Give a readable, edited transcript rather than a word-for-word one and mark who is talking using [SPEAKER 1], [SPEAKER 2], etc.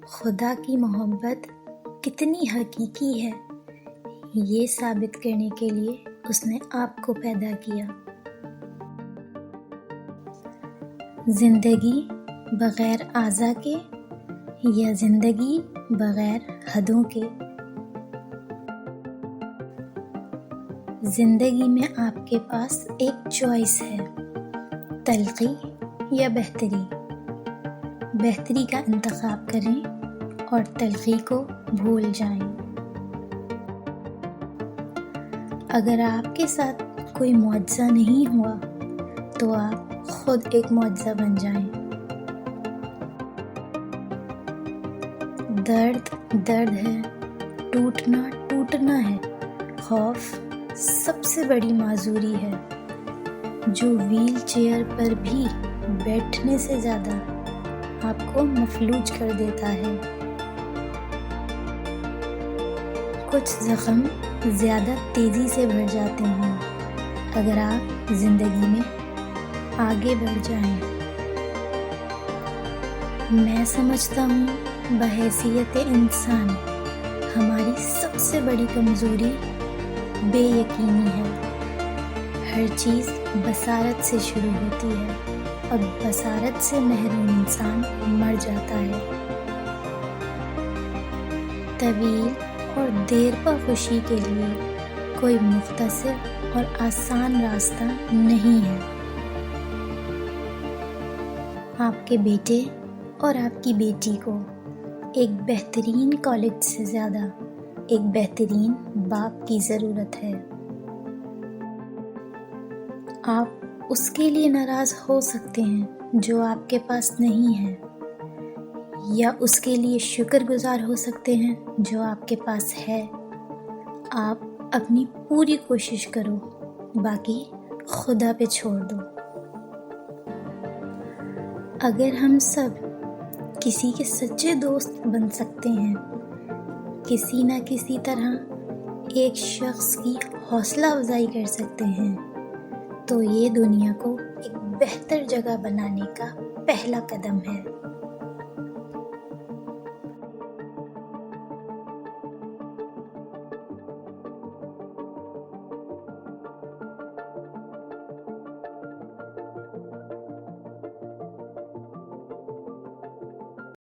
[SPEAKER 1] خدا کی محبت کتنی حقیقی ہے یہ ثابت کرنے کے لیے اس نے آپ کو پیدا کیا۔ زندگی بغیر اعضاء کے یا زندگی بغیر حدوں کے؟ زندگی میں آپ کے پاس ایک چوائس ہے، تلخی یا بہتری۔ بہتری کا انتخاب کریں اور تلخی کو بھول جائیں۔ اگر آپ کے ساتھ کوئی معجزہ نہیں ہوا تو آپ خود ایک معجزہ بن جائیں۔ درد درد ہے، ٹوٹنا ٹوٹنا ہے، خوف سب سے بڑی معذوری ہے جو ویل چیئر پر بھی بیٹھنے سے زیادہ آپ کو مفلوج کر دیتا ہے۔ کچھ زخم زیادہ تیزی سے بڑھ جاتے ہیں اگر آپ زندگی میں آگے بڑھ جائیں۔ میں سمجھتا ہوں بحیثیت انسان ہماری سب سے بڑی کمزوری بے یقینی ہے۔ ہر چیز بصارت سے شروع ہوتی ہے اور بصارت سے محروم انسان مر جاتا ہے۔ طویل اور دیرپا خوشی کے لیے کوئی مختصر اور آسان راستہ نہیں ہے۔ آپ کے بیٹے اور آپ کی بیٹی کو ایک بہترین کالج سے زیادہ ایک بہترین باپ کی ضرورت ہے۔ آپ اس کے لیے ناراض ہو سکتے ہیں جو آپ کے پاس نہیں ہے، یا اس کے لیے شکر گزار ہو سکتے ہیں جو آپ کے پاس ہے۔ آپ اپنی پوری کوشش کرو، باقی خدا پہ چھوڑ دو۔ اگر ہم سب کسی کے سچے دوست بن سکتے ہیں، کسی نہ کسی طرح ایک شخص کی حوصلہ افزائی کر سکتے ہیں، تو یہ دنیا کو ایک بہتر جگہ بنانے کا پہلا قدم ہے۔